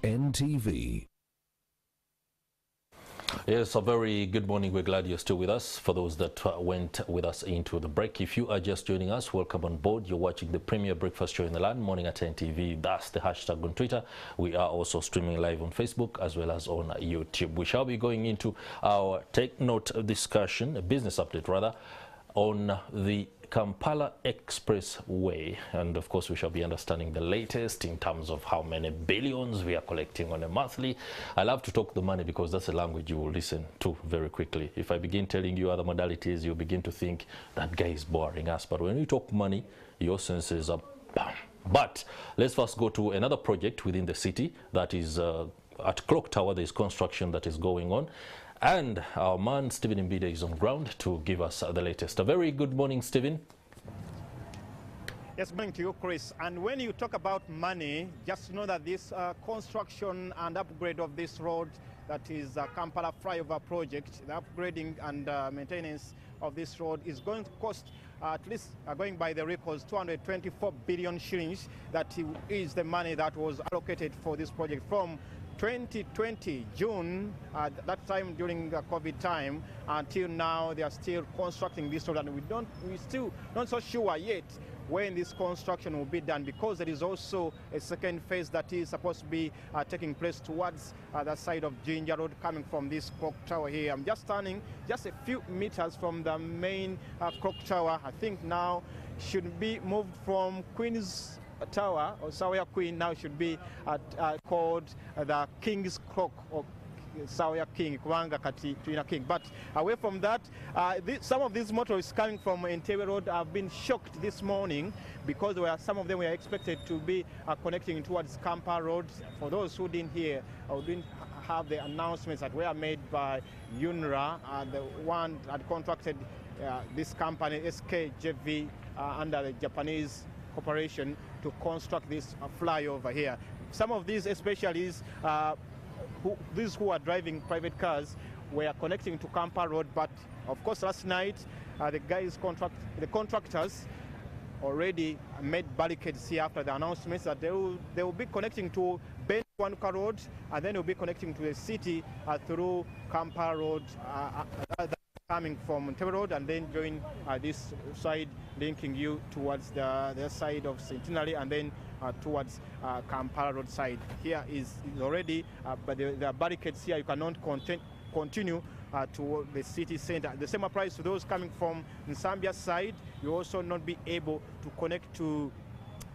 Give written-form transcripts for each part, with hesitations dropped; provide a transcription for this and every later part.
NTV. Yes, a very good morning. We're glad you're still with us. For those that went with us into the break, if you are just joining us, welcome on board. You're watching the premier breakfast show in the land, Morning at NTV. That's the hashtag on Twitter. We are also streaming live on Facebook as well as on YouTube. We shall be going into our take note discussion, a business update rather, on the Kampala Expressway, and of course we shall be understanding the latest in terms of how many billions we are collecting on a monthly. I love to talk the money because that's a language you will listen to very quickly. If I begin telling you other modalities, you begin to think that guy is boring us, but when we talk money, your senses are bam. But let's first go to another project within the city that is at Clock Tower. There's construction that is going on. And our man, Stephen Mbide, is on ground to give us the latest. A very good morning, Stephen. Yes, good morning to you, Chris. And when you talk about money, just know that this construction and upgrade of this road, that is Kampala Flyover project, the upgrading and maintenance of this road is going to cost at least, going by the records, 224 billion shillings. That is the money that was allocated for this project from 2020 June, that time during the COVID time, until now they are still constructing this road, and we still not so sure yet when this construction will be done, because there is also a second phase that is supposed to be taking place towards the side of Ginger Road, coming from this clock tower here. I'm just standing just a few meters from the main clock tower. I think now should be moved from Queen's Tower, or Sawyer Queen, now should be called the King's Clock, or Sawyer King, Kubanga Kati Tuina King. But away from that, some of these motorists coming from Entebbe Road have been shocked this morning, because some of them were expected to be connecting towards Kampala Road. For those who didn't hear or didn't have the announcements that were made by UNRA, the one that contracted this company, SKJV, under the Japanese corporation, to construct this flyover here. Some of these, especially these who are driving private cars, were connecting to Kampala Road, but of course last night the contractors already made barricades here after the announcements that they will be connecting to Benchwanuka Road, and then they'll be connecting to the city through Kampala Road, coming from Entebbe Road, and then join this side, linking you towards the side of Centenary, and then towards Kampala Road side. Here is already, but the barricades here, you cannot continue to the city center. The same applies to those coming from Nsambia side. You also not be able to connect to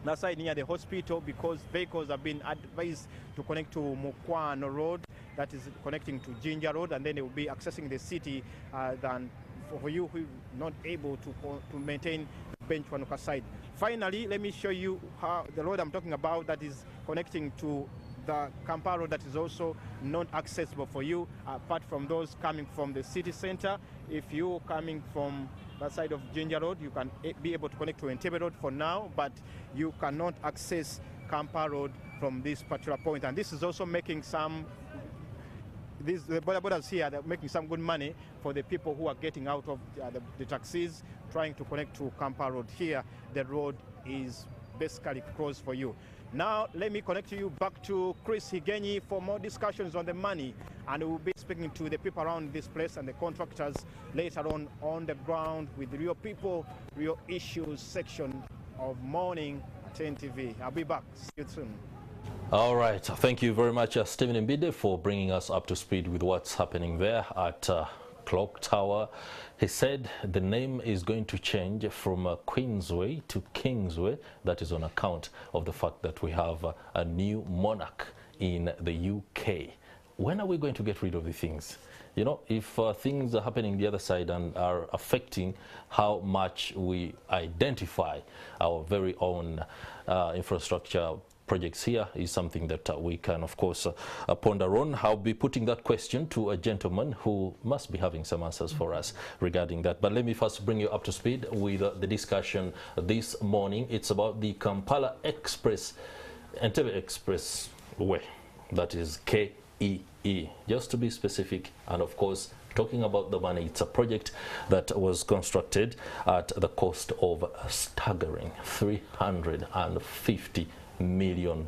that side near the hospital, because vehicles have been advised to connect to Mukwano Road, that is connecting to Ginger Road, and then they will be accessing the city than for you who are not able to maintain Benchwanuka side. Finally, let me show you how the road I'm talking about, that is connecting to the Kampala Road, that is also not accessible for you, apart from those coming from the city center. If you're coming from that side of Ginger Road, you can be able to connect to Entebbe Road for now, but you cannot access Kampala Road from this particular point. And this is also making the borders here, they're making some good money for the people who are getting out of the taxis, trying to connect to Kampala Road. Here, the road is basically closed for you. Now, let me connect you back to Chris Higenyi for more discussions on the money, and we'll be speaking to the people around this place and the contractors later on the ground, with real people, real issues section of Morning at NTV. I'll be back. See you soon. All right. Thank you very much, Stephen Mbide, for bringing us up to speed with what's happening there at Clock Tower. He said the name is going to change from Queensway to Kingsway. That is on account of the fact that we have a new monarch in the UK. When are we going to get rid of the things? You know, if things are happening the other side and are affecting how much we identify our very own infrastructure projects here, is something that we can, of course, ponder on. I'll be putting that question to a gentleman who must be having some answers for us regarding that. But let me first bring you up to speed with the discussion this morning. It's about the Kampala Entebbe Expressway, that is KEE, just to be specific. And of course, talking about the money, it's a project that was constructed at the cost of a staggering $350 million.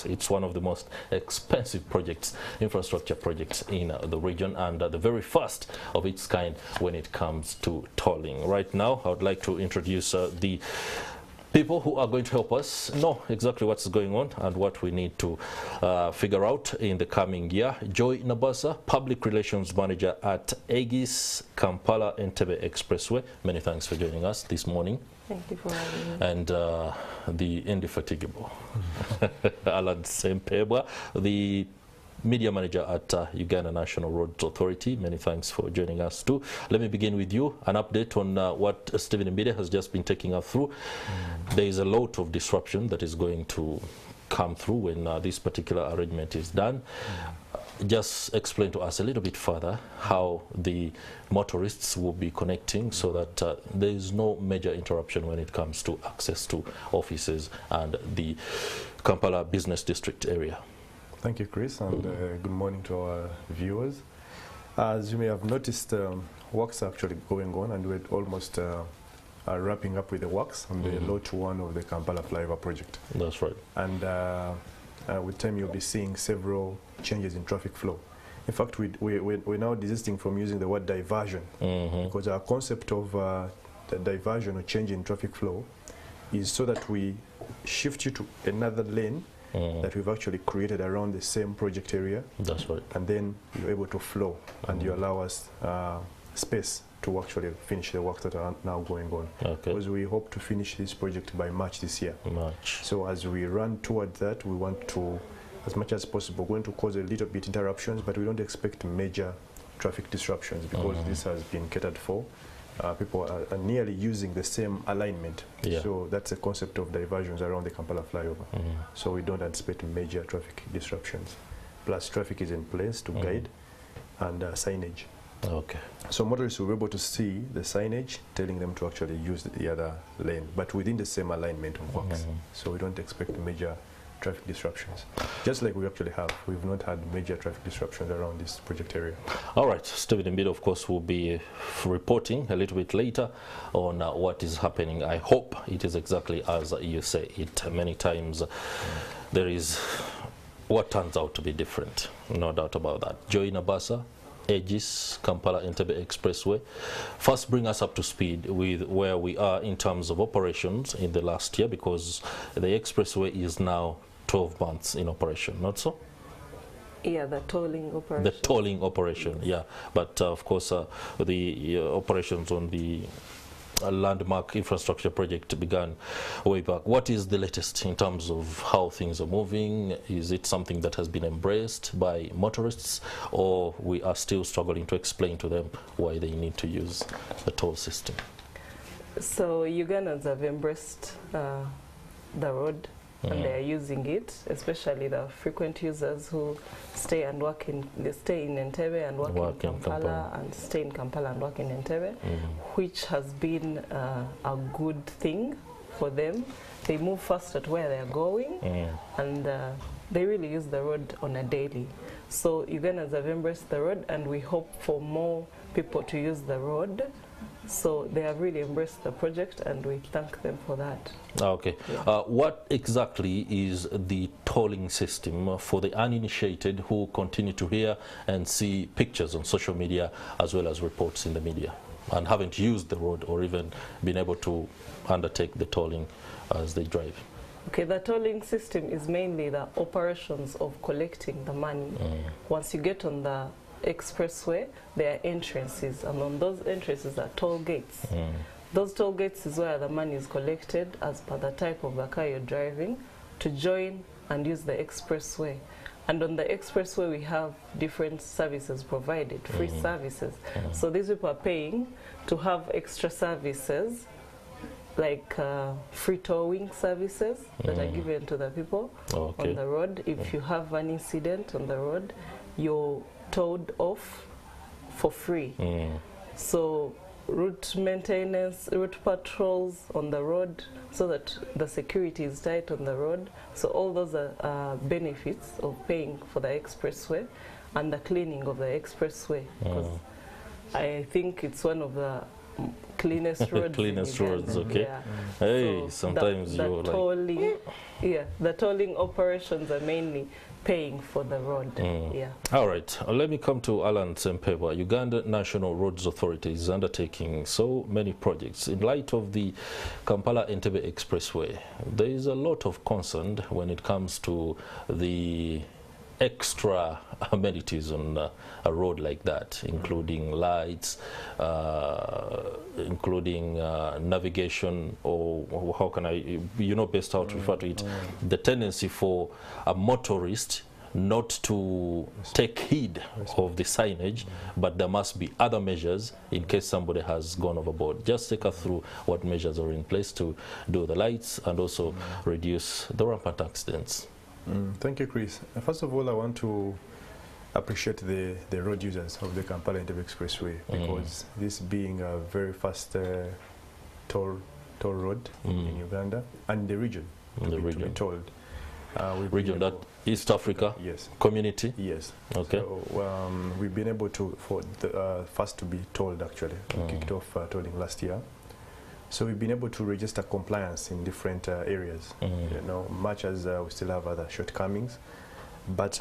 It's one of the most expensive projects, infrastructure projects in the region, and the very first of its kind when it comes to tolling. Right now, I would like to introduce the people who are going to help us know exactly what's going on and what we need to figure out in the coming year. Joy Nabasa, Public Relations Manager at AGIS Kampala Entebbe Expressway. Many thanks for joining us this morning. Thank you for having me. And the indefatigable Alan Sempebwa, the Media Manager at Uganda National Roads Authority. Many thanks for joining us too. Let me begin with you. An update on what Stephen Mbide has just been taking us through. There is a lot of disruption that is going to come through when this particular arrangement is done. Just explain to us a little bit further how the motorists will be connecting so that there is no major interruption when it comes to access to offices and the Kampala Business District area. Thank you, Chris, and good morning to our viewers. As you may have noticed, works are actually going on, and we're almost wrapping up with the works on the Lot 1 of the Kampala Flyover project. That's right. And with time, you'll be seeing several changes in traffic flow. In fact, we're now desisting from using the word diversion, because our concept of the diversion or change in traffic flow is so that we shift you to another lane that we've actually created around the same project area. That's right. And then you're able to flow, and you allow us space to actually finish the work that are now going on. Okay. Because we hope to finish this project by March this year. March. So as we run toward that, we want to, as much as possible, going to cause a little bit interruptions, but we don't expect major traffic disruptions because this has been catered for. People are nearly using the same alignment. Yeah. So that's a concept of diversions around the Kampala flyover. So we don't anticipate major traffic disruptions. Plus traffic is in place to guide, and signage. Okay. So motorists will be able to see the signage telling them to actually use the other lane, but within the same alignment of works. So we don't expect major traffic disruptions. Just like we actually have, we've not had major traffic disruptions around this project area. All right, Stephen Mbide, of course, will be reporting a little bit later on what is happening. I hope it is exactly as you say it. Many times there is what turns out to be different, no doubt about that. Joy Nabasa, AGIS Kampala Entebbe Expressway. First, bring us up to speed with where we are in terms of operations in the last year, because the expressway is now 12 months in operation, not so? Yeah, the tolling operation. The tolling operation, yeah. But of course, the operations on the landmark infrastructure project began way back. What is the latest in terms of how things are moving? Is it something that has been embraced by motorists, or we are still struggling to explain to them why they need to use the toll system? So Ugandans have embraced the road, and they are using it, especially the frequent users who stay and work in, they stay in Entebbe and work in Kampala, and stay in Kampala and work in Entebbe, which has been a good thing for them. They move fast at where they're going, and they really use the road on a daily. So Ugandans have embraced the road, and we hope for more people to use the road. So they have really embraced the project, and we thank them for that. Okay. Yeah. What exactly is the tolling system for the uninitiated who continue to hear and see pictures on social media as well as reports in the media and haven't used the road or even been able to undertake the tolling as they drive? Okay, the tolling system is mainly the operations of collecting the money. Once you get on the expressway, there are entrances, and on those entrances are toll gates. Those toll gates is where the money is collected as per the type of the car you're driving to join and use the expressway. And on the expressway we have different services provided, free services. So these people are paying to have extra services like free towing services that are given to the people on the road. If you have an incident on the road, you're towed off for free. So route maintenance, route patrols on the road, so that the security is tight on the road. So all those are benefits of paying for the expressway, and the cleaning of the expressway, because I think it's one of the cleanest roads. Cleanest in roads, Uganda. okay. Yeah. Hey, So sometimes the you're like... tolling, yeah, the tolling operations are mainly paying for the road. Yeah. All right, let me come to Alan Sempeba. Uganda National Roads Authority is undertaking so many projects. In light of the Kampala Entebbe Expressway, there is a lot of concern when it comes to the extra amenities on a road like that, including lights, including navigation, or how can I, best how to refer to it, the tendency for a motorist not to take heed of the signage, but there must be other measures in case somebody has gone overboard. Just take us through what measures are in place to do the lights and also reduce the rampant accidents. Thank you, Chris. First of all, I want to appreciate the road users of the Kampala Entebbe Expressway, because this being a very fast toll road in Uganda and the region, to be told. Region, that East Africa, yes, community? Yes. Okay. So we've been able to, for the first to be tolled actually. We kicked off tolling last year. So we've been able to register compliance in different areas, much as we still have other shortcomings. But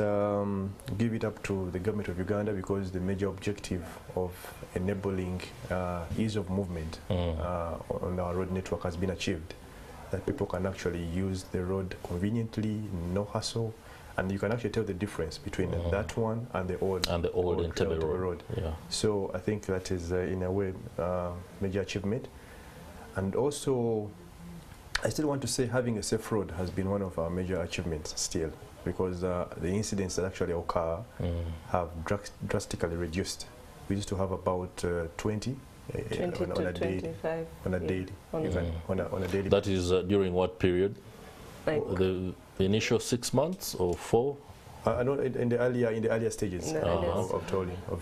give it up to the government of Uganda, because the major objective of enabling ease of movement on our road network has been achieved. That people can actually use the road conveniently, no hassle, and you can actually tell the difference between that one and the old Entebbe road. Yeah. So I think that is, in a way, major achievement. And also, I still want to say having a safe road has been one of our major achievements still, because the incidents that actually occur have drastically reduced. We used to have about 20 on a daily. On a daily. That is during what period? Like the initial 6 months or 4? I know in the earlier stages of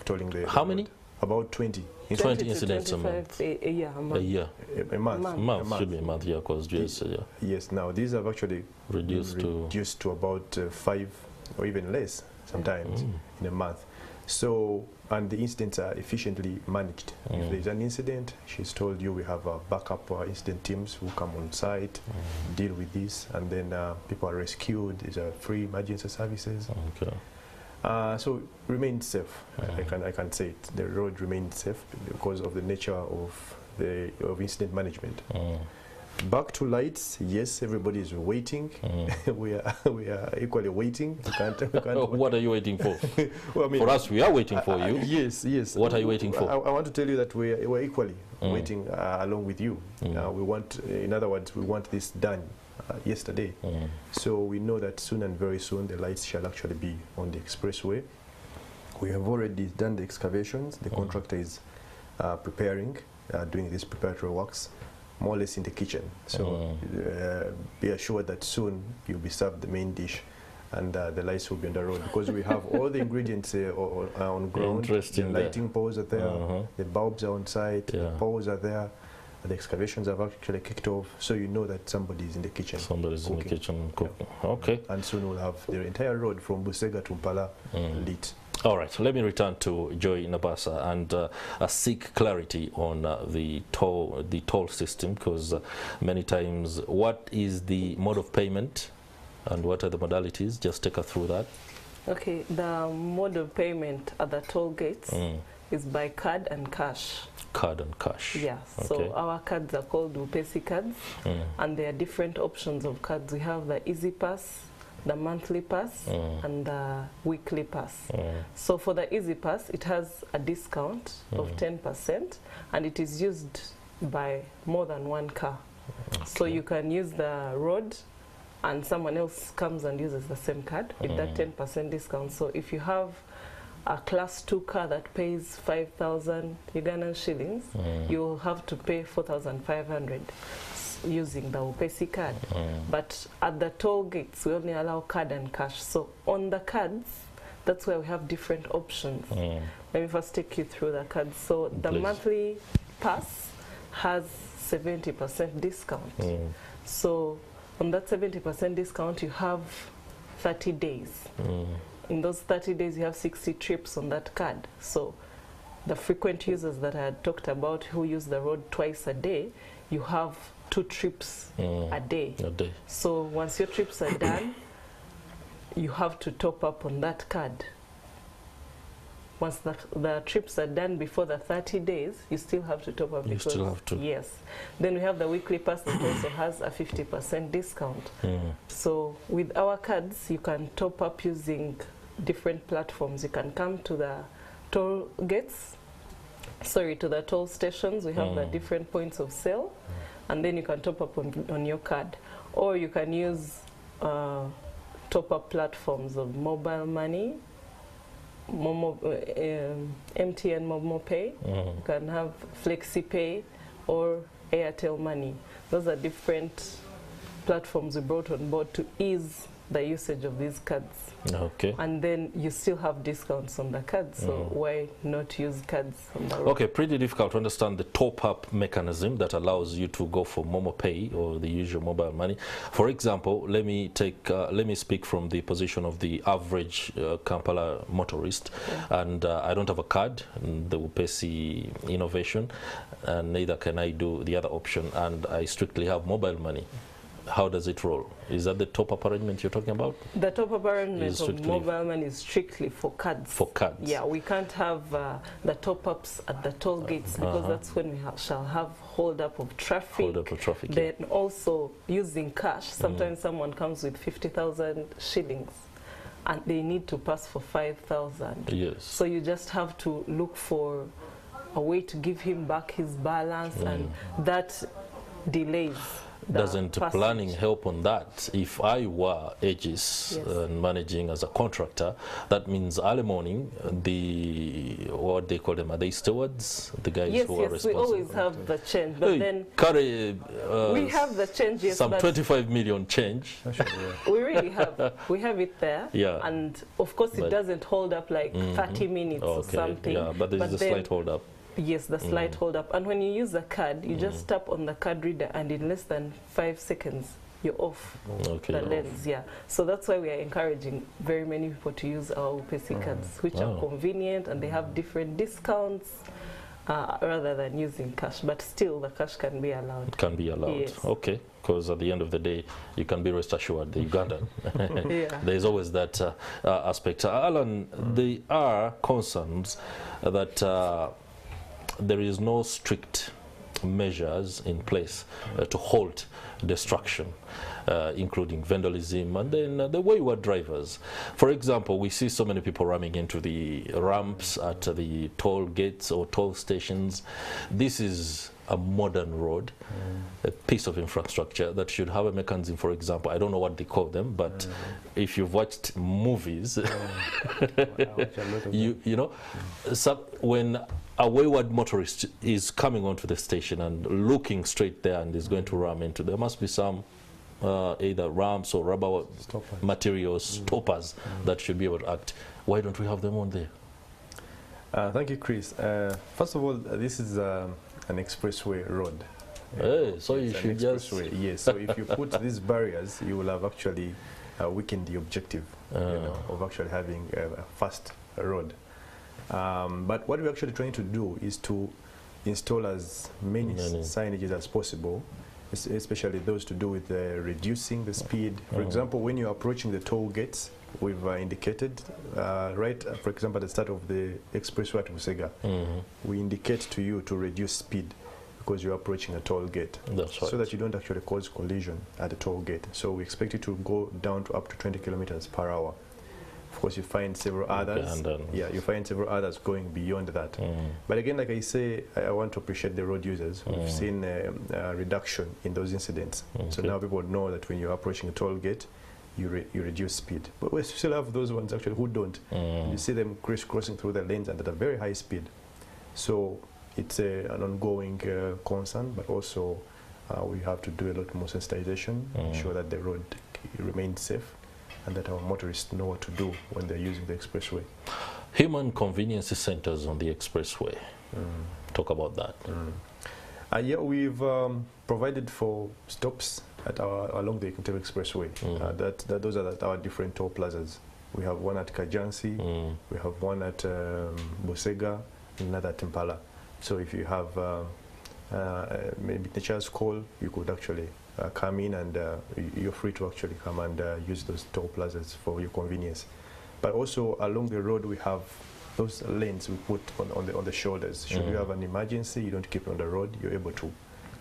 tolling the. How many? About 20. 20 incidents a month. A year. A year. A month. A month should be a month, yeah, because yes, now these have actually reduced to about 5 or even less sometimes in a month. So, and the incidents are efficiently managed. If there's an incident, she's told you we have backup incident teams who come on site, deal with this, and then people are rescued. These are free emergency services. Okay. So it remains safe. I can say it. The road remains safe because of the nature of incident management. Back to lights, yes, everybody is waiting. we are equally waiting. We can't what are you waiting for? Well, I mean, for us, we are waiting for you. Yes. What are you waiting for? I want to tell you that we're equally waiting along with you. We want, in other words, we want this done yesterday. So we know that soon and very soon the lights shall actually be on the expressway. We have already done the excavations. The contractor is preparing, doing these preparatory works, more or less in the kitchen. So be assured that soon you'll be served the main dish, and the lights will be on the road, because we have all the ingredients on ground. Interesting. The lighting poles are there, the bulbs are on site, the poles are there. The excavations have actually kicked off, so you know that somebody is in the kitchen. Somebody's in the kitchen cooking. Okay. And soon we'll have the entire road from Busega to Mpala lit. All right, so let me return to Joy Nabasa and seek clarity on the toll system, because many times, what is the mode of payment and what are the modalities? Just take us through that. Okay, the mode of payment at the toll gates is by card and cash. Card and cash. Yeah, okay. So our cards are called Upesi cards, and there are different options of cards. We have the Easy Pass, the monthly pass, and the weekly pass. So for the Easy Pass, it has a discount of 10%, and it is used by more than one car. Okay. So you can use the road, and someone else comes and uses the same card with that 10% discount. So if you have a class 2 car that pays 5,000 Ugandan shillings, you'll have to pay 4,500 using the Upesi card. But at the toll gates, we only allow card and cash. So on the cards, that's where we have different options. Let me first take you through the cards. So the monthly pass has 70% discount. So on that 70% discount, you have 30 days. In those 30 days, you have 60 trips on that card. So the frequent users that I had talked about who use the road twice a day, you have 2 trips a day. So once your trips are done, you have to top up on that card. Once the trips are done before the 30 days, you still have to top up. You still have to. Yes. Then we have the weekly pass that also has a 50% discount. So with our cards, you can top up using different platforms. You can come to the toll gates, to the toll stations. We have the different points of sale, and then you can top up on your card. Or you can use top-up platforms of mobile money, MTN Momo Pay. You can have FlexiPay or Airtel Money. Those are different platforms we brought on board to ease the usage of these cards. Okay. And then you still have discounts on the cards, so why not use cards on the road? Okay, pretty difficult to understand the top-up mechanism that allows you to go for Momo Pay or the usual mobile money. For example, let me speak from the position of the average Kampala motorist, and I don't have a card, the UPESI innovation, and neither can I do the other option, and I strictly have mobile money. How does it roll? Is that the top-up arrangement you're talking about? The top-up arrangement of mobile money is strictly for cards. For cards? Yeah, we can't have the top-ups at the toll gates because that's when we shall have hold-up of traffic. Hold-up of traffic, Then also using cash. Sometimes someone comes with 50,000 shillings and they need to pass for 5,000. Yes. So you just have to look for a way to give him back his balance, and that delays. Doesn't planning help on that? If I were Aegis managing as a contractor, that means early morning, what they call them, are they stewards? The guys who are responsible? We always have the change, but then carry, we have the change, yes, some 25 million change. We really have. We have it there, and of course it doesn't hold up like 30 minutes or something. Yeah, but there's a slight hold up. Yes, the slight hold up. And when you use the card, you just tap on the card reader, and in less than 5 seconds, you're off the lens. Yeah. So that's why we are encouraging very many people to use our UPESI cards, which are convenient and they have different discounts rather than using cash. But still, the cash can be allowed. It can be allowed. Yes. Okay. Because at the end of the day, you can be rest assured, the Ugandan, there's always that aspect. Alan, there are concerns that there is no strict measures in place to halt destruction, including vandalism and then the wayward drivers. For example, we see so many people ramming into the ramps at the toll gates or toll stations. This is a modern road, a piece of infrastructure that should have a mechanism. For example, I don't know what they call them, but if you've watched movies, you know, when a wayward motorist is coming onto the station and looking straight there and is going to ram into, there must be some either ramps or rubber materials, stoppers that should be able to act. Why don't we have them on there? Thank you, Chris. First of all, this is an expressway road. Hey, so you should just... Yes, so if you put these barriers, you will have actually weakened the objective of actually having a fast road. But what we're actually trying to do is to install as many signages as possible, especially those to do with reducing the speed. For example, when you're approaching the toll gates, we've indicated, for example, at the start of the expressway at Busega, we indicate to you to reduce speed because you're approaching a toll gate. That's right. So that you don't actually cause collision at the toll gate. So we expect you to go down to up to 20 kilometers per hour. Of course, you find several others. You find several others going beyond that. But again, like I say, I want to appreciate the road users. We've seen a reduction in those incidents. So now people know that when you're approaching a toll gate, you reduce speed. But we still have those ones actually who don't. You see them crisscrossing through the lanes and at a very high speed. So it's an ongoing concern, but also we have to do a lot more sensitization, ensure that the road remains safe, and that our motorists know what to do when they're using the expressway. Human convenience centers on the expressway. Talk about that. Yeah, we've provided for stops at along the AT Entebbe Expressway. Those are our different toll plazas. We have one at Kajansi, we have one at Busega, another Kampala. So if you have maybe nature's call, you could actually come in, and you're free to actually come and use those toll plazas for your convenience. But also along the road we have those lanes we put on the shoulders. Should you have an emergency, you don't keep on the road, you're able to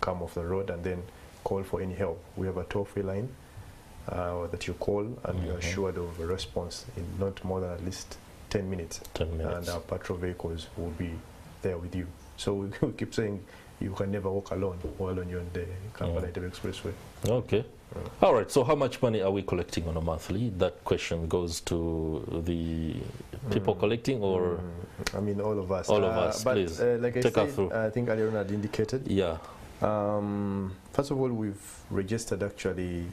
come off the road and then call for any help. We have a toll-free line that you call, and you're assured of a response in not more than at least 10 minutes. 10 minutes. And our patrol vehicles will be there with you. So we keep saying you can never walk alone while you're on the Kampala Entebbe Expressway. Okay. All right, so how much money are we collecting on a monthly? That question goes to the people collecting, or? I mean, all of us. All of us, but, please. like I Take us said, through. I think earlier on had indicated. Yeah. First of all, we've registered actually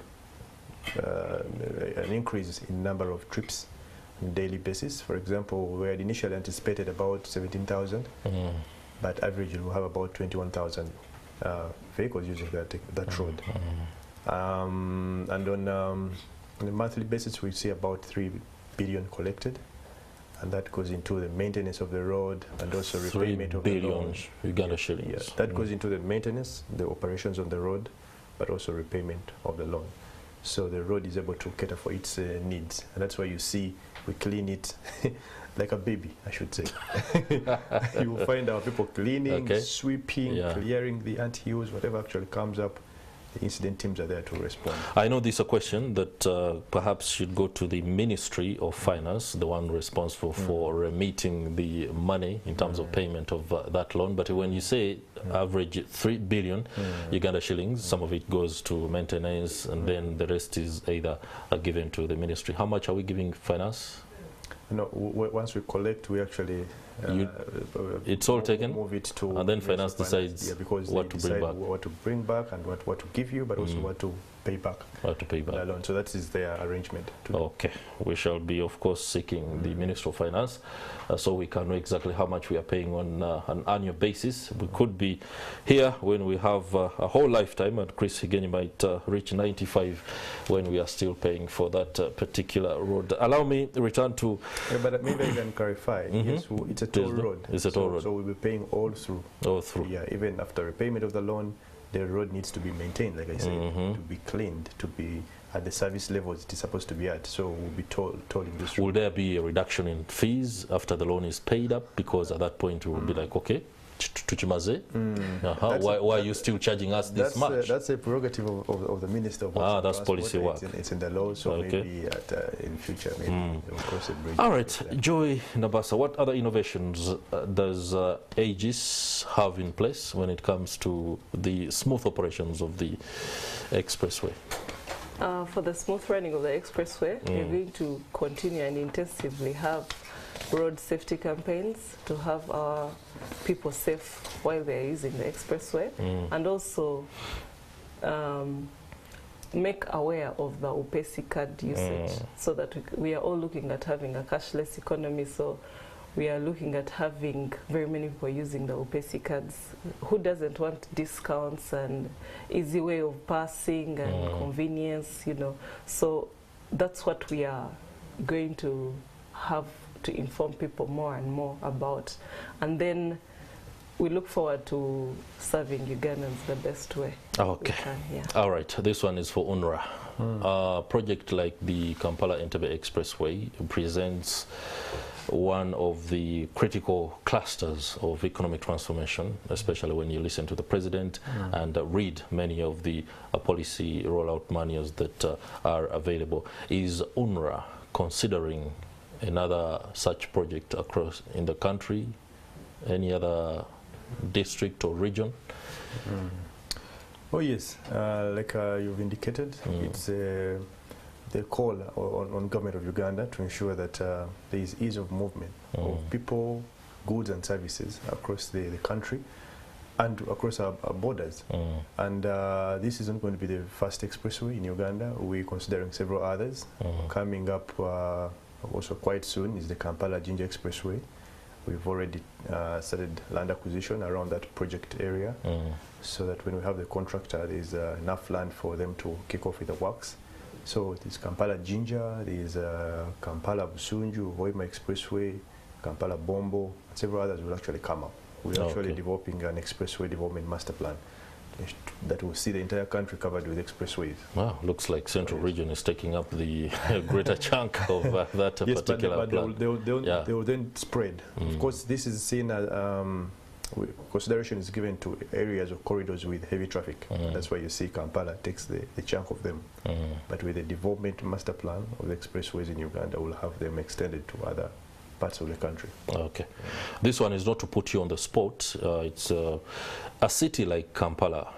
an increase in number of trips on a daily basis. For example, we had initially anticipated about 17,000. But average we'll have about 21,000 vehicles using that road. And on a monthly basis we see about 3 billion collected, and that goes into the maintenance of the road and also repayment of the loan. 3 billion Uganda shillings. Yes, that goes into the maintenance, the operations on the road, but also repayment of the loan. So the road is able to cater for its needs, and that's why you see we clean it like a baby, I should say. You will find our people cleaning, sweeping, clearing the ant hills, whatever actually comes up. The incident teams are there to respond. I know this is a question that perhaps should go to the Ministry of Finance, the one responsible for remitting the money in terms of payment of that loan. But when you say average 3 billion Uganda shillings, some of it goes to maintenance, and then the rest is either given to the ministry. How much are we giving finance? No, once we collect, we actually it's all taken, move it to, and then finance decides because what to bring back. What to bring back and what to give you, but also what to pay back. What to pay back. Alone. So that is their arrangement. Okay, we shall be, of course, seeking the Minister of Finance so we can know exactly how much we are paying on an annual basis. We could be here when we have a whole lifetime, and Chris Higgins might reach 95 when we are still paying for that particular road. Allow me to return to... but maybe I can clarify. Yes, it's a toll road. It's a toll road. So we'll be paying all through. All through. Yeah, even after repayment of the loan, the road needs to be maintained, like I said, to be cleaned, to be at the service levels it is supposed to be at. So we'll be tolling this road. Will there be a reduction in fees after the loan is paid up? Because at that point we will be like, okay, tuchimaze. Why are you still charging us this much? That's a prerogative of the Minister of that's policy work. It's in the law, so maybe in future maybe we'll cross a bridge. All right, Joy Nabasa, what other innovations does Aegis have in place when it comes to the smooth operations of the expressway? For the smooth running of the expressway, we're going to continue and intensively have road safety campaigns to have our people safe while they're using the expressway, and also make aware of the OPESI card usage, so that we are all looking at having a cashless economy. So we are looking at having very many people using the OPESI cards. Who doesn't want discounts and easy way of passing and convenience, you know? So that's what we are going to have to inform people more and more about. And then we look forward to serving Ugandans the best way. Okay. All right. This one is for UNRWA. A project like the Kampala Entebbe Expressway presents one of the critical clusters of economic transformation, especially when you listen to the president and read many of the policy rollout manuals that are available. Is UNRWA considering another such project across in the country, any other district or region? Oh yes, like you've indicated, it's the call on government of Uganda to ensure that there is ease of movement of people, goods and services across the country and across our borders. And this isn't going to be the first expressway in Uganda. We're considering several others. Coming up also quite soon is the Kampala Expressway. We've already started land acquisition around that project area, so that when we have the contractor, there's enough land for them to kick off with the works. So there's Kampala Jinja, there's Kampala Busunju, Hoima Expressway, Kampala Bombo, several others will actually come up. We're actually developing an expressway development master plan that will see the entire country covered with expressways. Wow, looks like Central Region is taking up the greater chunk of that yes, particular plan. But they will then spread. Of course, this is seen as consideration is given to areas of corridors with heavy traffic. That's why you see Kampala takes the chunk of them. But with the development master plan of the expressways in Uganda, we'll have them extended to other parts of the country. Okay. This one is not to put you on the spot. It's a city like Kampala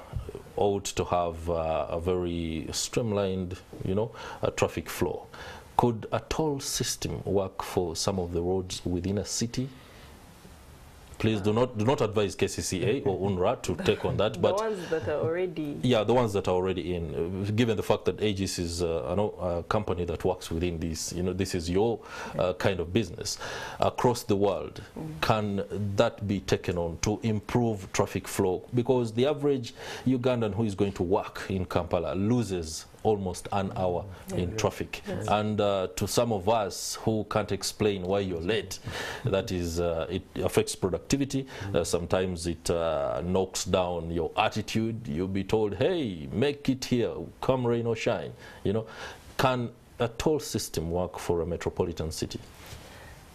ought to have a very streamlined, traffic flow. Could a toll system work for some of the roads within a city? Please do not advise KCCA or UNRWA to take on that. But the ones that are already... Yeah, the ones that are already in. Given the fact that Aegis is a company that works within this, this is your kind of business. Across the world, can that be taken on to improve traffic flow? Because the average Ugandan who is going to work in Kampala loses almost an hour in traffic. Yes. And to some of us who can't explain why you're late, that is, it affects productivity. Sometimes it knocks down your attitude. You'll be told, hey, make it here, come rain or shine. Can a toll system work for a metropolitan city?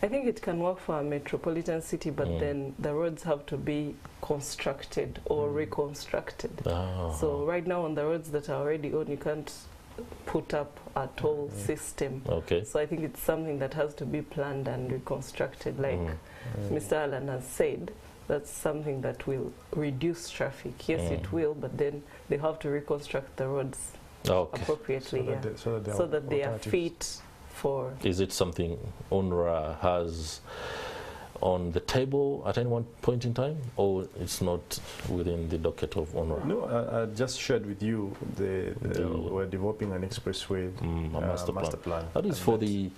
I think it can work for a metropolitan city, but then the roads have to be constructed or reconstructed. So right now on the roads that are already on, you can't put up a toll system. Okay. So I think it's something that has to be planned and reconstructed. Like Mr. Allen has said, that's something that will reduce traffic. Yes, it will, but then they have to reconstruct the roads appropriately, so that they are fit for... Is it something UNRWA has on the table at any one point in time, or it's not within the docket of UNRWA? No, I just shared with you we're developing an expressway master plan. That is for the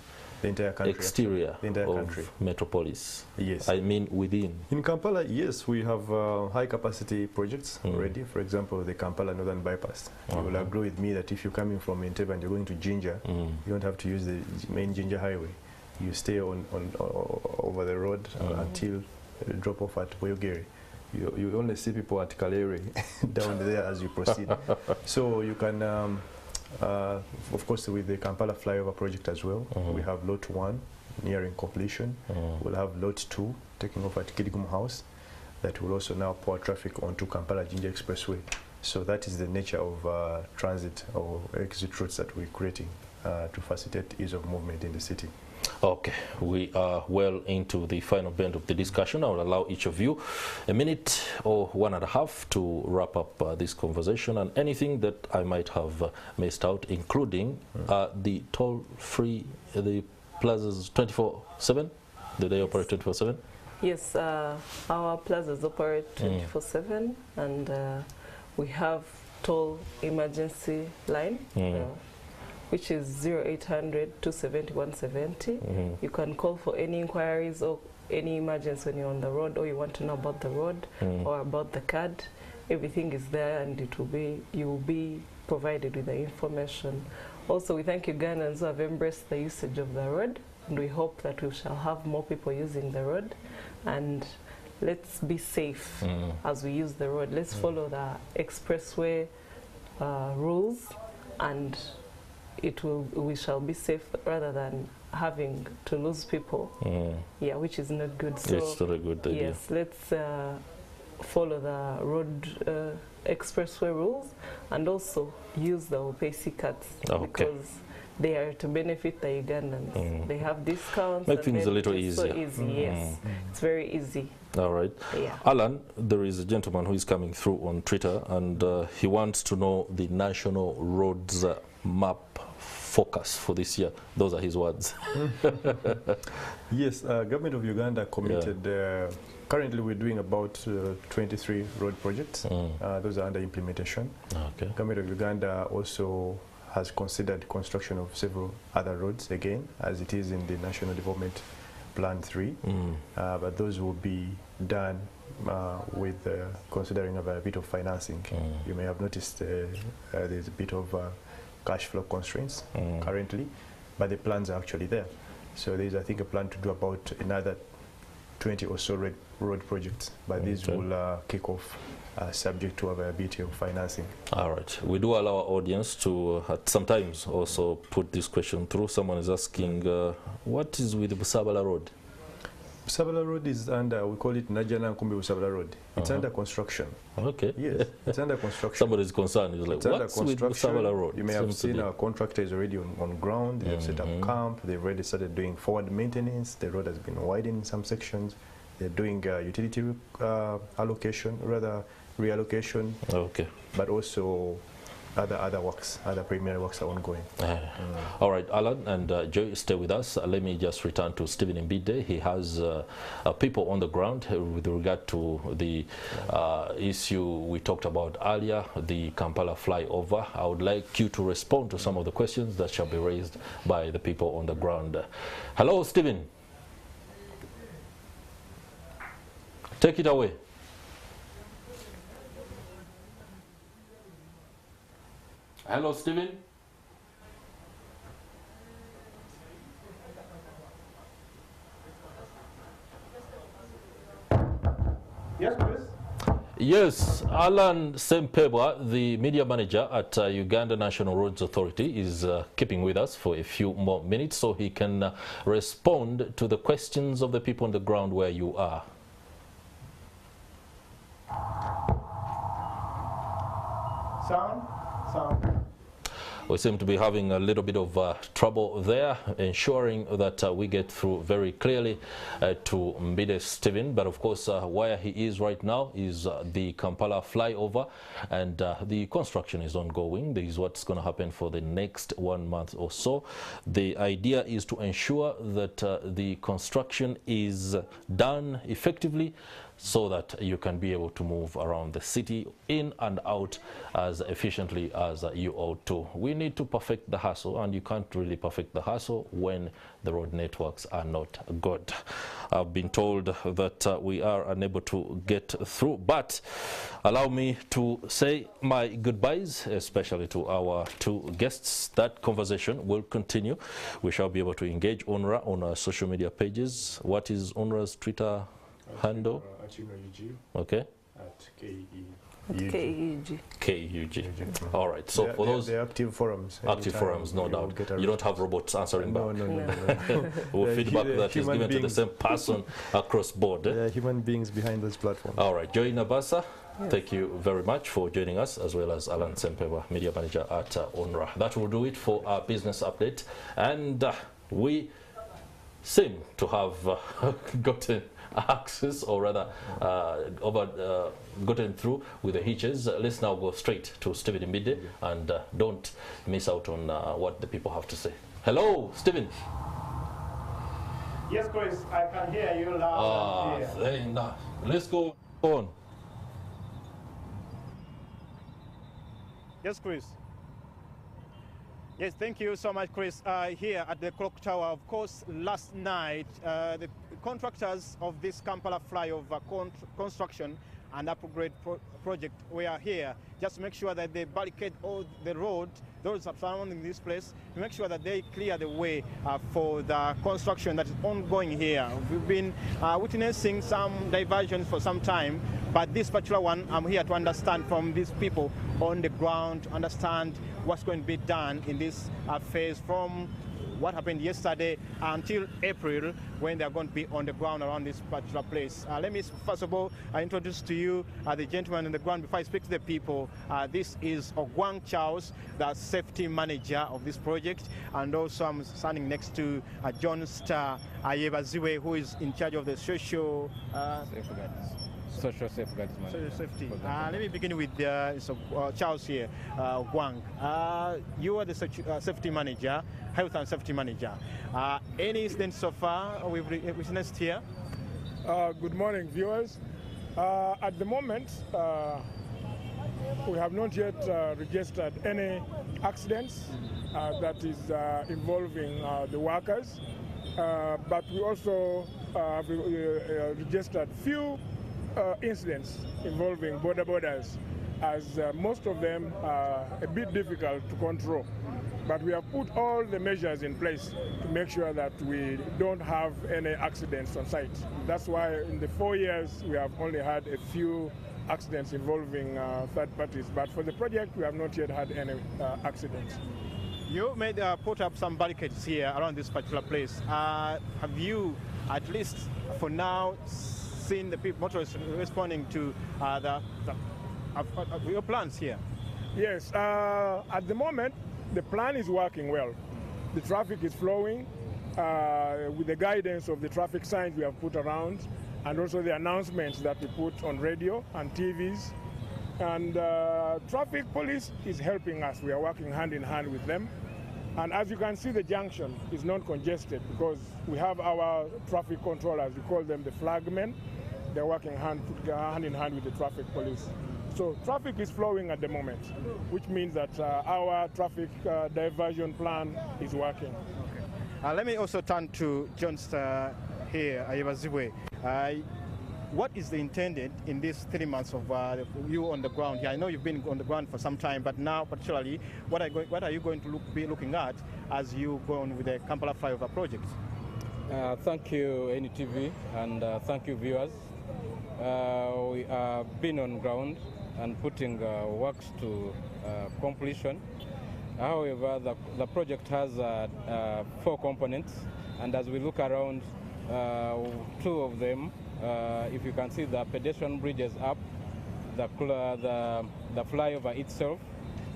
entire country, exterior of country. Metropolis. Yes. I mean within. In Kampala, yes, we have high capacity projects already. For example, the Kampala Northern Bypass. You will agree with me that if you're coming from Entebbe and you're going to Jinja, you don't have to use the main Jinja highway. You stay on over the road until you drop off at Boyogere. You only see people at Kalere down there as you proceed. So you can, of course, with the Kampala flyover project as well, we have lot 1 nearing completion. We'll have lot 2 taking off at Kidigum House that will also now pour traffic onto Kampala Jinja Expressway. So that is the nature of transit or exit routes that we're creating to facilitate ease of movement in the city. Okay, we are well into the final bend of the discussion. I will allow each of you a minute or 1.5 to wrap up this conversation, and anything that I might have missed out, including the toll-free, the plazas 24/7. Do they operate 24/7? Yes, our plazas operate 24/7, and we have toll emergency line. Which is 0800 270 170. You can call for any inquiries or any emergency when you're on the road, or you want to know about the road or about the card. Everything is there, and you will be provided with the information. Also, we thank Ugandans who have embraced the usage of the road, and we hope that we shall have more people using the road. And let's be safe as we use the road. Let's follow the expressway rules, and we shall be safe rather than having to lose people. Which is not good. So it's not a good idea. Yes, let's follow the road expressway rules, and also use the OPC cards because they are to benefit the Ugandans. They have discounts. Make things a little easier. So easy, yes. It's very easy. All right. Yeah. Alan, there is a gentleman who is coming through on Twitter, and he wants to know the national roads map focus for this year. Those are his words. Yes, Government of Uganda committed, currently we're doing about 23 road projects. Those are under implementation. Government of Uganda also has considered construction of several other roads again, as it is in the National Development Plan 3, but those will be done with considering a bit of financing. You may have noticed there's a bit of cash flow constraints currently, but the plans are actually there. So there's, I think, a plan to do about another 20 or so road projects, but these will kick off subject to availability of financing. All right. We do allow our audience to sometimes also put this question through. Someone is asking, what is with Busabala Road? Busabala Road is under, we call it Najana Nkumbi Busabala Road. It's under construction. Okay. Yes, it's under construction. Somebody is concerned. He's like, what's with Busabala Road? You may have seen our contractor is already on ground. They've set up camp. They've already started doing forward maintenance. The road has been widened in some sections. They're doing utility allocation, rather reallocation. Okay. But also other works, other preliminary works are ongoing. All right, Alan and Joy, stay with us. Let me just return to Stephen Mbide. He has people on the ground with regard to the issue we talked about earlier, the Kampala flyover. I would like you to respond to some of the questions that shall be raised by the people on the ground. Hello, Stephen. Take it away. Hello, Stephen. Yes, please. Yes, Alan Sempebwa, the media manager at Uganda National Roads Authority, is keeping with us for a few more minutes so he can respond to the questions of the people on the ground where you are. Sound? We seem to be having a little bit of trouble there, ensuring that we get through very clearly to Mbide Stephen. But of course, where he is right now is the Kampala flyover, and the construction is ongoing. This is what's going to happen for the next 1 month or so. The idea is to ensure that the construction is done effectively, so that you can be able to move around the city in and out as efficiently as you ought to. We need to perfect the hustle, and you can't really perfect the hustle when the road networks are not good. I've been told that we are unable to get through, but allow me to say my goodbyes, especially to our two guests. That conversation will continue. We shall be able to engage UNRWA on our social media pages. What is UNRWA's Twitter handle? Okay. At KEG. All right. So for those active forums. Active forums, no doubt. You don't have robots answering back. No. Or feedback that is given to the same person across board. There are human beings behind those platforms. All right. Joy Nabasa, thank you very much for joining us, as well as Alan Sempebwa, media manager at UNRWA. That will do it for our business update. And we seem to have gotten access, or rather gotten through with the hitches. Let's now go straight to Stephen Mbide, and don't miss out on what the people have to say. Hello, Stephen. Yes, Chris, I can hear you loud and clear. Let's go on. Yes, Chris. Yes, thank you so much, Chris. Here at the Clock Tower, of course, last night, the contractors of this Kampala flyover construction and upgrade project were here just to make sure that they barricade all the road, those surrounding this place, to make sure that they clear the way for the construction that is ongoing here. We've been witnessing some diversions for some time, but this particular one, I'm here to understand from these people on the ground, understand what's going to be done in this phase from what happened yesterday until April, when they're going to be on the ground around this particular place. Let me first of all introduce to you the gentleman on the ground before I speak to the people. This is Ogwang Charles, the safety manager of this project, and also I'm standing next to John Star Ayebaziwe, who is in charge of the social social safeguards. Social safety. Let me begin with Charles here, Guang. You are the safety manager, health and safety manager. Any incidents so far we've witnessed here? Good morning, viewers. At the moment, we have not yet registered any accidents that is involving the workers, but we also have registered few incidents involving borders. as most of them are a bit difficult to control. But we have put all the measures in place to make sure that we don't have any accidents on site. That's why in the 4 years we have only had a few accidents involving third parties. But for the project, we have not yet had any accidents. You made put up some barricades here around this particular place. Have you, at least for now, seen the people motorists responding to your plans here? Yes, at the moment, the plan is working well. The traffic is flowing with the guidance of the traffic signs we have put around, and also the announcements that we put on radio and TVs. And traffic police is helping us. We are working hand in hand with them. And as you can see, the junction is not congested because we have our traffic controllers. We call them the flagmen. They're working hand in hand with the traffic police. So traffic is flowing at the moment, which means that our traffic diversion plan is working. Okay. Let me also turn to Johnston here, Ayebazibwe. What is the intended in these 3 months of you on the ground here? I know you've been on the ground for some time, but now particularly, what are you going to be looking at as you go on with the Kampala Flyover project? Thank you, NTV, and thank you, viewers. We have been on ground and putting works to completion. However, the project has 4 components, and as we look around, 2 of them, if you can see, the pedestrian bridge is up, the flyover itself,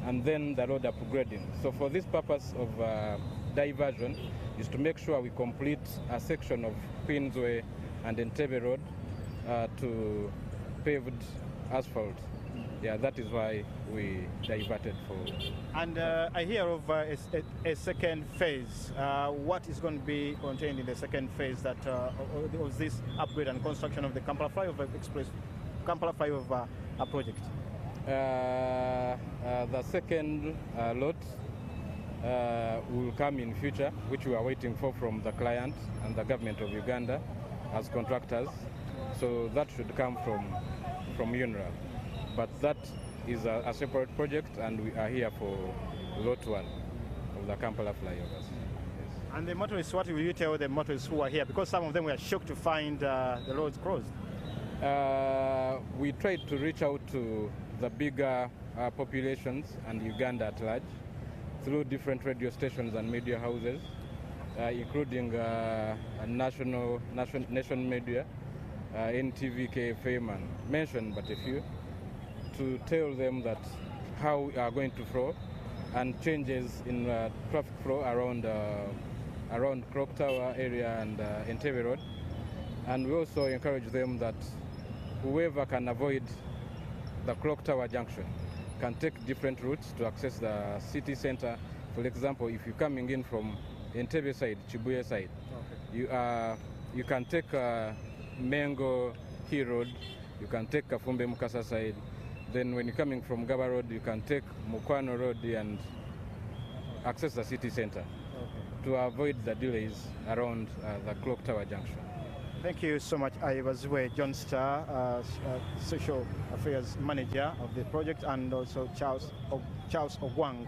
and then the road upgrading. So for this purpose of diversion is to make sure we complete a section of Queensway and Entebbe Road to paved asphalt. Yeah, that is why we diverted for. And I hear of a second phase. What is going to be contained in the second phase that was this upgrade and construction of the Kampala Flyover project? The second lot will come in future, which we are waiting for from the client and the government of Uganda as contractors. So that should come from UNRWA. But that is a separate project, and we are here for lot 1 of the Kampala flyovers. Yes. And the motorists, what will you tell the motorists who are here? Because some of them were shocked to find the roads closed. We tried to reach out to the bigger populations and Uganda at large through different radio stations and media houses, including nation media, NTV, KFM, and mentioned but a few, to tell them that how we are going to flow and changes in traffic flow around Clock Tower area and Entebbe Road. And we also encourage them that whoever can avoid the Clock Tower junction can take different routes to access the city center. For example, if you're coming in from Entebbe side, Chibuye side, okay, you can take Mengo Hill Road, you can take Kafumbe Mukasa side. Then when you're coming from Gaba Road, you can take Mukwano Road and access the city center, okay, to avoid the delays around the Clock Tower junction. Thank you so much, Ayebazibwe Johnston, Social Affairs Manager of the project, and also Charles Ogwang,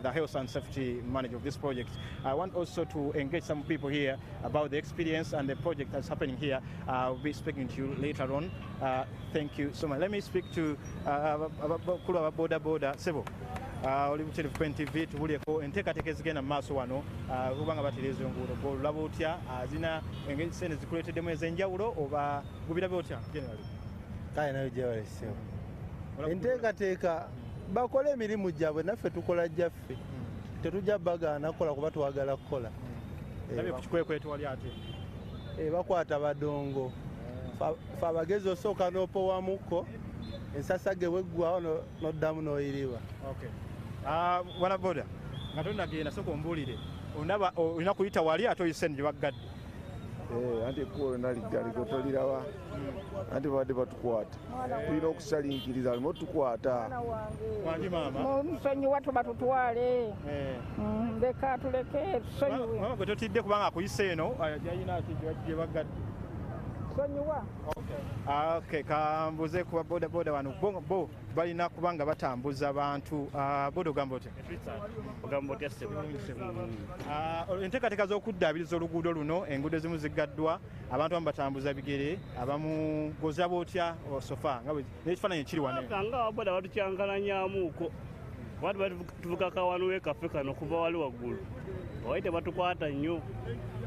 the Health and Safety Manager of this project. I want also to engage some people here about the experience and the project that's happening here. I'll be speaking to you later on. Thank you so much. Let me speak to Kula Boda Sebo. Oli butere ku NTV tubulieko enteekateeka ezigenda mu maaso wano kubanga batereeza enguudo golaba otya zina engeri sente zikuleeteddemu ez'enjawulo oba gubirabe otya generally? Kale nayo gyewalessewo enteekateeka bakole emirimu gyabwe naffe tukola gyaffe tetujja bagaana kukola kuba twagala kukola. Nabye ku kikwekweto wali ate bakwata badongo fe abagezi osooka n'opowamuko ensasage weggwawo n'oddamu n'oyiriba. Wana boda nga tonnagenda sooka ombuulire ondaba olina kuyita wali ate oyise gye baggadde. Anti kuolo naligaligo tolirawa anti babadde batukwata tulina okusalinkiriza alimo tukwata wangi maama musonyiwa tuba tutwale leka tuleke tusonyiwe mama gwe totidde kubanga akuyise eno yayina ati gye baggadde. nsonyiwa. Okay, kambuze kuba boda wano bo balina kubanga batambuza abantu boda ogamba otya? Ogamba otya ssebo? Enteekateeka z'okuddaabiriza oluguudo luno, enguudo ezimu ziggaddwa, abantu abamu batambuza bigere, abamu goza bootya sofa n'ekifaananyi kiri wano. Nga boda batukyankalanyamuuko abantu batuvugako wano w'ekaffe kano kuva wali waggulu obaye tebatukwata nnyo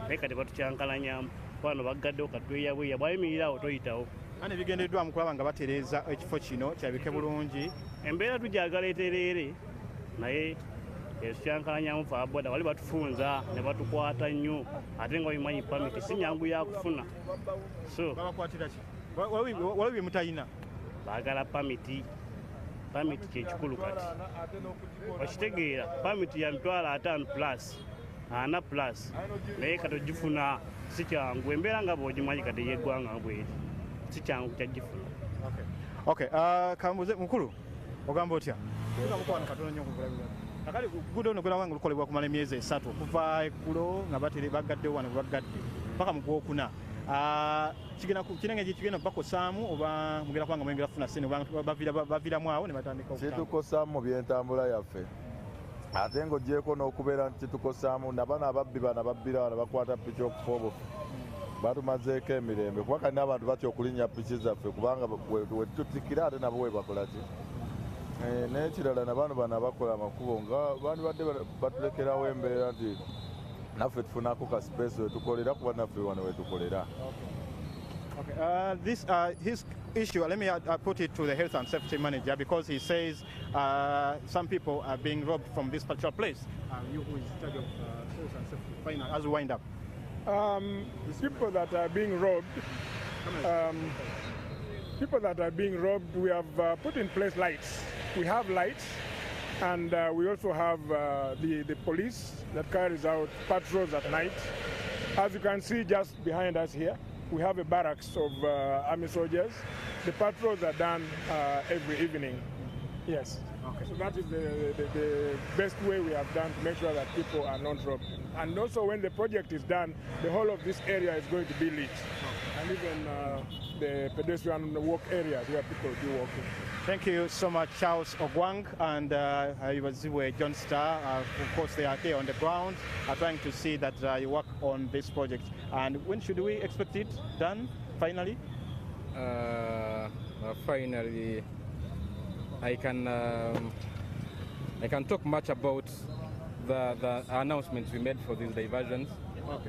naye kati batukyankalanyamu wano baggaddewo katweyabweya bwayimirirawo toyitawo. Ane bigendeddwamu kulaba nga batereeza ekifo kino kirabike bulungi. Embeera tujagala etereere naye ekyankalanyamu fe aboda wali batufunza ne batukwata nnyo ate nga bimanyi pamiti si nyangu yakufuna. So babakwatira ki? Waliwo bye mutalina? baagala pamiti kyekikulu kati okitegeera pamiti ya mitwalo 5+4+ naye kati ogifuna si kyangu embeera nga bw'ogimanyi kati yeggwanga bweri si kyangu kyagifuna. Okay, kambuze mukulu ogamba otya? Mukwano katono nnyo akali gudo ono gwera wange lukolebwa kumala emyezi 3 okuva eggulo nga baggaddewo wano baggadde paka mu Gwokuna. Kinenge kigenda bakosaamu oba mugenda kubanga mwengera kufuna ssente baviramu awo ne batandika kitukosaamu mu byentambula yaffe ate ng'ogyeko n'okubeera nti kitukosaamu nabano ababbi bano babbira wano bakwata piki okufa obufu batumazeeko emirembe kuba kati n'abantu batya okulinnya piki zaffe kubanga wetutikira ate nabo we bakola ki n'ekirala nabano bano abakola amakubo nga bandibadde batulekerawo embeera nti naffe tufunako ka space wetukolera kuba naffe wano wetukolera. His issue, let me put it to the health and safety manager because he says some people are being robbed from this particular place. You who is in charge of health and safety, final, as we wind up. People that are being robbed, we have put in place lights. We have lights. And we also have the police that carries out patrols at night. As you can see just behind us here, we have a barracks of army soldiers. The patrols are done every evening. Yes. Okay. So that is the best way we have done to make sure that people are not robbed. And also when the project is done, the whole of this area is going to be lit. Okay. And even the pedestrian walk areas where people do walking. Thank you so much, Charles Ogwang and John Starr. Of course, they are here on the ground trying to see that you work on this project. And when should we expect it done, finally? Finally, I can talk much about the announcements we made for these diversions,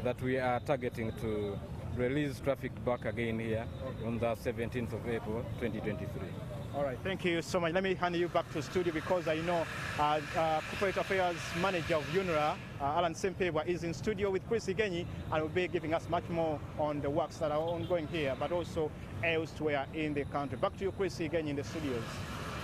that we are targeting to release traffic back again here on the 17th of April, 2023. All right, thank you so much. Let me hand you back to studio because I know Corporate Affairs Manager of UNRA, Alan Sempebwa, is in studio with Chris Igenyi and will be giving us much more on the works that are ongoing here, but also elsewhere in the country. Back to you, Chris Igenyi, in the studios.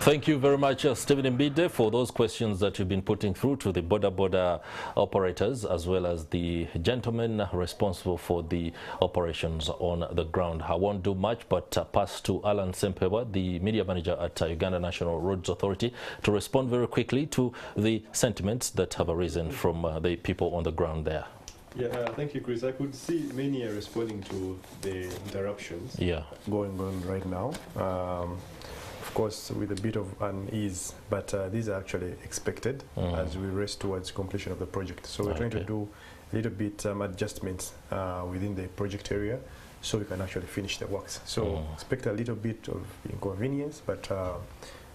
Thank you very much, Stephen Mbide, for those questions that you've been putting through to the border operators as well as the gentlemen responsible for the operations on the ground. I won't do much but pass to Alan Sempebwa, the media manager at Uganda National Roads Authority, to respond very quickly to the sentiments that have arisen from the people on the ground there. Yeah, thank you, Chris. I could see many are responding to the interruptions going on right now. Of course, with a bit of unease, but these are actually expected as we race towards completion of the project. So we're trying to do a little bit adjustments within the project area so we can actually finish the works. So expect a little bit of inconvenience, but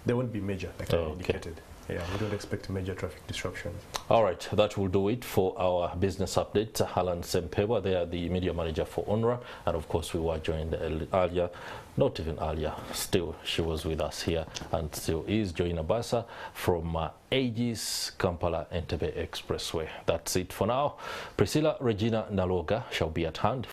they won't be major, like I indicated. Yeah, we don't expect major traffic disruptions. All right, that will do it for our business update. Alan Sempebwa, they are the media manager for UNRWA, and of course we were joined earlier, not even earlier, still she was with us here and still is Joina Basa from Aegis Kampala Entebbe Expressway. That's it for now. Priscilla Regina Naloga shall be at hand